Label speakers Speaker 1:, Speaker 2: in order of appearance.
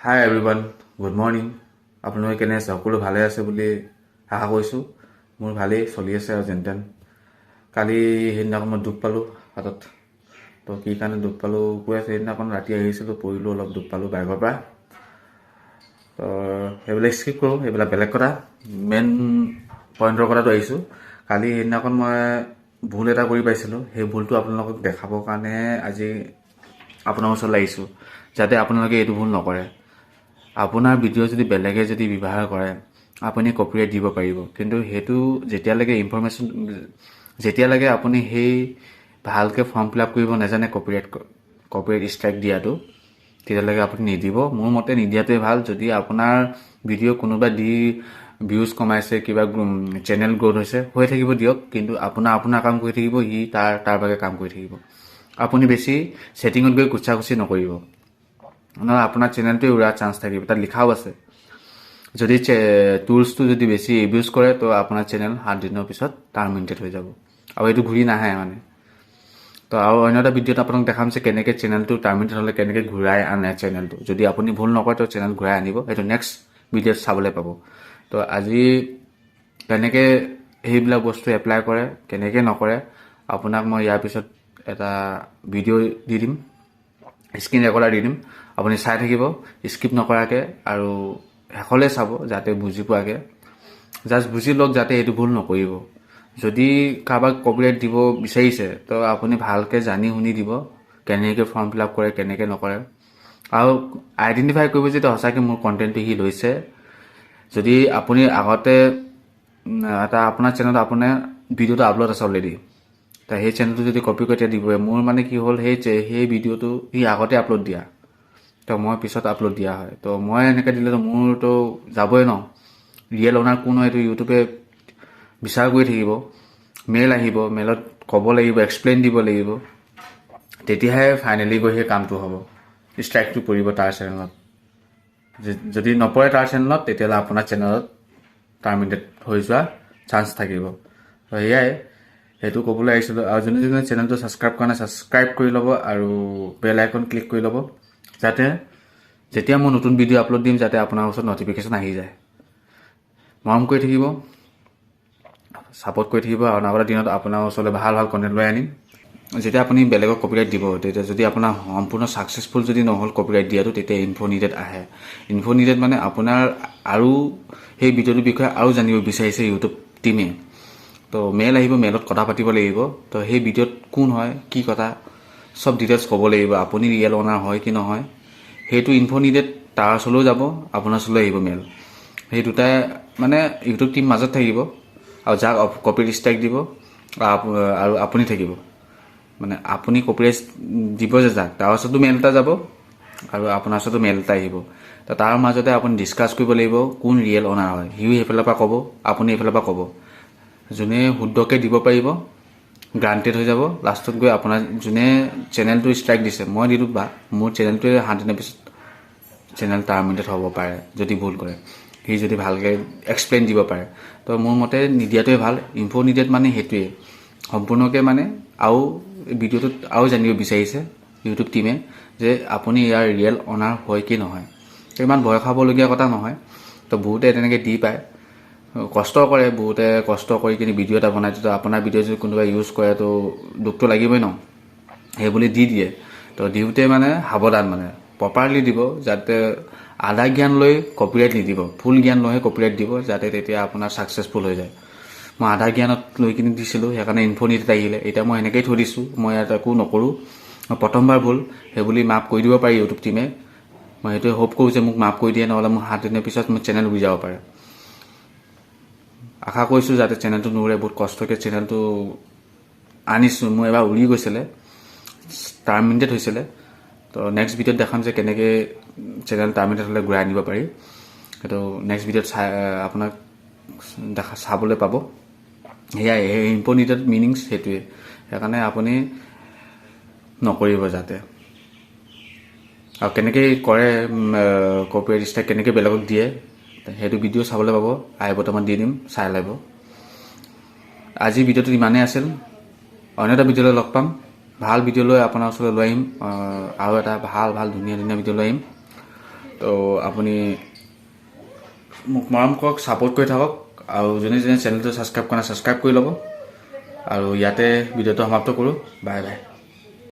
Speaker 1: হাই everyone, good morning. আপোনালোকে কেনে আছে? সকলো ভালে আছে বুলি আশা কৰিছোঁ। মোৰ ভালেই চলি আছে আৰু যেন। কালি সেইদিনাখন মই দুখ পালোঁ হাতত। তো কি কাৰণে দুখ পালোঁ কৈ আছে। সেইদিনাখন ৰাতি আহিছিলোঁ, পৰিলোঁ, অলপ দুখ পালোঁ বাইকৰ পৰা। তো সেইবিলাক স্কিপ কৰোঁ, সেইবিলাক বেলেগ কথা। মেইন পইণ্টৰ কথাটো আহিছোঁ। কালি সেইদিনাখন মই ভুল এটা কৰি পাইছিলোঁ। সেই ভুলটো আপোনালোকক দেখাবৰ কাৰণে আজি আপোনাৰ ওচৰলৈ আহিছোঁ, যাতে আপোনালোকে এইটো ভুল নকৰে। আপোনাৰ ভিডিঅ' যদি বেলেগে যদি ব্যৱহাৰ কৰে, আপুনি কপিৰাইট দিব পাৰিব। কিন্তু সেইটো যেতিয়ালৈকে আপুনি সেই ভালকৈ ফৰ্ম ফিল আপ কৰিব নাজানে কপিৰাইট ষ্ট্ৰাইক দিয়াটো, তেতিয়ালৈকে আপুনি নিদিব। মোৰ মতে নিদিয়াটোৱে ভাল। যদি আপোনাৰ ভিডিঅ' কোনোবা দি ভিউজ কমাইছে, কিবা চেনেল গ্ৰ'থ হৈছে, হৈ থাকিব দিয়ক। কিন্তু আপোনাৰ কাম কৰি থাকিব, সি তাৰ বাবে কাম কৰি থাকিব। আপুনি বেছি ছেটিঙত গৈ কুচা নকৰিব, নহ'লে আপোনাৰ চেনেলটোৱে উৰাৰ চান্স থাকিব। তাত লিখাও আছে, যদি টুলছটো যদি বেছি ইউজ কৰে তো আপোনাৰ চেনেল 7 দিনৰ পিছত টাৰ্মিনেটেড হৈ যাব, আৰু এইটো ঘূৰি নাহে মানে। তো আৰু অন্য এটা ভিডিঅ'ত আপোনাক দেখাম যে কেনেকৈ চেনেলটো টাৰ্মিনেটেড হ'লে কেনেকৈ ঘূৰাই আনে চেনেলটো। যদি আপুনি ভুল নকৰে তো চেনেল ঘূৰাই আনিব। সেইটো নেক্সট ভিডিঅ'ত চাবলৈ পাব। তো আজি কেনেকৈ সেইবিলাক বস্তু এপ্লাই কৰে, কেনেকৈ নকৰে, আপোনাক মই ইয়াৰ পিছত এটা ভিডিঅ' দি দিম, স্ক্ৰীন ৰেকৰ্ডাৰ দি দিম। আপুনি চাই থাকিব স্কিপ নকৰাকৈ, আৰু শেষলৈ চাব যাতে বুজি পোৱাকৈ। জাষ্ট বুজি লওক, যাতে এইটো ভুল নকৰিব। যদি কাৰোবাক কপিৰাইট দিব বিচাৰিছে তো আপুনি ভালকৈ জানি শুনি দিব, কেনেকৈ ফৰ্ম ফিল আপ কৰে, কেনেকৈ নকৰে, আৰু আইডেণ্টিফাই কৰিব যে সঁচাকৈ মোৰ কণ্টেণ্টটো সি লৈছে। যদি আপুনি আগতে এটা আপোনাৰ চেনেলত আপোনাৰ ভিডিঅ'টো আপলোড আছে অলৰেডি, তো সেই চেনেলটো যদি কপি কৰি এতিয়া দিবই। মোৰ মানে কি হ'ল, সেই ভিডিঅ'টো সি আগতে আপলোড দিয়া, তো মই পিছত আপলোড দিয়া হয়। তো মই এনেকৈ দিলেতো মোৰতো যাবই ন। ৰিয়েল অ'নাৰ কোন হয় এইটো ইউটিউবে বিচাৰ কৰি থাকিব। মেইল আহিব, মেইলত ক'ব লাগিব, এক্সপ্লেইন দিব লাগিব, তেতিয়াহে ফাইনেলি গৈ সেই কামটো হ'ব, ষ্ট্ৰাইকটো পৰিব তাৰ চেনেলত। যদি নপৰে তাৰ চেনেলত, তেতিয়াহ'লে আপোনাৰ চেনেলত টাৰ্মিনেটেড হৈ যোৱা চান্স থাকিব। তো সেয়াই, সেইটো ক'বলৈ আহিছিলোঁ। আৰু যোনে চেনেলটো ছাবস্ক্ৰাইব কৰা নাই, ছাবস্ক্ৰাইব কৰি ল'ব, আৰু বেল আইকন ক্লিক কৰি ল'ব, যাতে যেতিয়া মই নতুন ভিডিঅ' আপলোড দিম যাতে আপোনাৰ ওচৰত নটিফিকেশ্যন আহি যায়। মৰম কৰি থাকিব, ছাপোৰ্ট কৰি থাকিব, আৰু অনাগত দিনত আপোনাৰ ওচৰলৈ ভাল কণ্টেণ্ট লৈ আনিম। যেতিয়া আপুনি বেলেগক কপিৰাইট দিব, তেতিয়া যদি আপোনাৰ সম্পূৰ্ণ ছাকচেছফুল যদি নহ'ল কপিৰাইট দিয়াটো, তেতিয়া ইনফো নিডেড আহে। ইনফো নিডেড মানে আপোনাৰ আৰু সেই ভিডিঅ'টোৰ বিষয়ে আৰু জানিব বিচাৰিছে ইউটিউব টিমে। তো মেইল আহিব, মেইলত কথা পাতিব লাগিব। তো সেই ভিডিঅ'ত কোন হয়, কি কথা, চব ডিটেইলছ ক'ব লাগিব। আপুনি ৰিয়েল অ'নাৰ হয় কি নহয়, সেইটো ইনফো নিডেড তাৰ ওচৰলৈও যাব, আপোনাৰ ওচৰলৈ আহিব মেইল। সেই দুটাই মানে ইউটিউব টিম মাজত থাকিব, আৰু যাক কপিৰাইট ষ্ট্ৰাইক দিব আৰু আপুনি থাকিব। মানে আপুনি কপিৰাইট দিব যে যাক, তাৰ ওচৰতো মেইল এটা যাব, আৰু আপোনাৰ ওচৰতো মেইল এটা আহিব। তো তাৰ মাজতে আপুনি ডিছকাছ কৰিব লাগিব কোন ৰিয়েল অ'নাৰ হয়। সিও সেইফালৰ পৰা ক'ব, আপুনি এইফালৰ পৰা ক'ব। যোনে শুদ্ধকৈ দিব পাৰিব গ্ৰাণ্টেড হৈ যাব। লাষ্টত গৈ আপোনাৰ যোনে চেনেলটো ষ্ট্ৰাইক দিছে, মই দিলোঁ বা মোৰ চেনেলটোৱে 7 দিনৰ পিছত চেনেল টাৰ্মিনেটেড হ'ব পাৰে যদি ভুল কৰে। সি যদি ভালকৈ এক্সপ্লেইন দিব পাৰে, তো মোৰ মতে নিদিয়াটোৱে ভাল। ইনফো নিডেড মানে সেইটোৱে সম্পূৰ্ণকৈ মানে, আৰু ভিডিঅ'টোত আৰু জানিব বিচাৰিছে ইউটিউব টিমে যে আপুনি ইয়াৰ ৰিয়েল অ'নাৰ হয় কি নহয়। তো ইমান ভয় খাবলগীয়া কথা নহয়। তো বহুতে তেনেকৈ দি পায়, কষ্ট কৰে, বহুতে কষ্ট কৰি কিনি ভিডিঅ' এটা বনাই। তো আপোনাৰ ভিডিঅ' যদি কোনোবাই ইউজ কৰে তো দুখটো লাগিবই ন, সেইবুলি দি দিয়ে। তো দিওঁতে মানে সাৱধান, মানে প্ৰপাৰলি দিব, যাতে আধা জ্ঞান লৈ কপিৰাইট নিদিব, ফুল জ্ঞান লৈহে কপিৰাইট দিব, যাতে তেতিয়া আপোনাৰ ছাকচেছফুল হৈ যায়। মই আধা জ্ঞানত লৈ কিনি দিছিলোঁ, সেইকাৰণে ইনফো নিডেড আহিলে। এতিয়া মই এনেকৈয়ে থৈ দিছোঁ, মই ইয়াত একো নকৰোঁ। প্ৰথমবাৰ ভুল, সেইবুলি মাফ কৰি দিব পাৰি ইউটিউব টিমে। মই সেইটোৱে হোপ কৰোঁ যে মোক মাফ কৰি দিয়ে, নহ'লে মোৰ 7 দিনৰ পিছত মোৰ চেনেল উৰি যাব পাৰে। আশা কৰিছোঁ যাতে চেনেলটো নুৰে। বহুত কষ্টকৈ চেনেলটো আনিছোঁ, মোৰ এবাৰ উৰি গৈছিলে, টাৰ্মিনেটেড হৈছিলে। তো নেক্সট ভিডিঅ'ত দেখাম যে কেনেকৈ চেনেল টাৰ্মিনেটেড হ'লে ঘূৰাই আনিব পাৰি। সেইটো নেক্সট ভিডিঅ'ত আপোনাক চাবলৈ পাব। সেয়াই, সেই ইনফো নিডেড মিনিংছ সেইটোৱে। সেইকাৰণে আপুনি নকৰিব যাতে। আৰু কেনেকৈ কৰে কপিৰাইট ষ্ট্ৰাইক, কেনেকৈ বেলেগক দিয়ে, সেইটো ভিডিঅ' চাবলৈ পাব। আই বৰ্তমান দি দিম, চাই ল'ব। আজি ভিডিঅ'টো ইমানেই আছিল। অন্য এটা ভিডিঅ'লৈ লগ পাম, ভাল ভিডিঅ' লৈ আপোনাৰ ওচৰলৈ লৈ আহিম। আৰু এটা ভাল ধুনীয়া ভিডিঅ' লৈ আহিম। তো আপুনি মোক মৰম কৰক, ছাপোৰ্ট কৰি থাকক, আৰু যোনে যোনে চেনেলটো ছাবস্ক্ৰাইব কৰা নাই ছাবস্ক্ৰাইব কৰি ল'ব। আৰু ইয়াতে ভিডিঅ'টো সমাপ্ত কৰোঁ। Bye bye.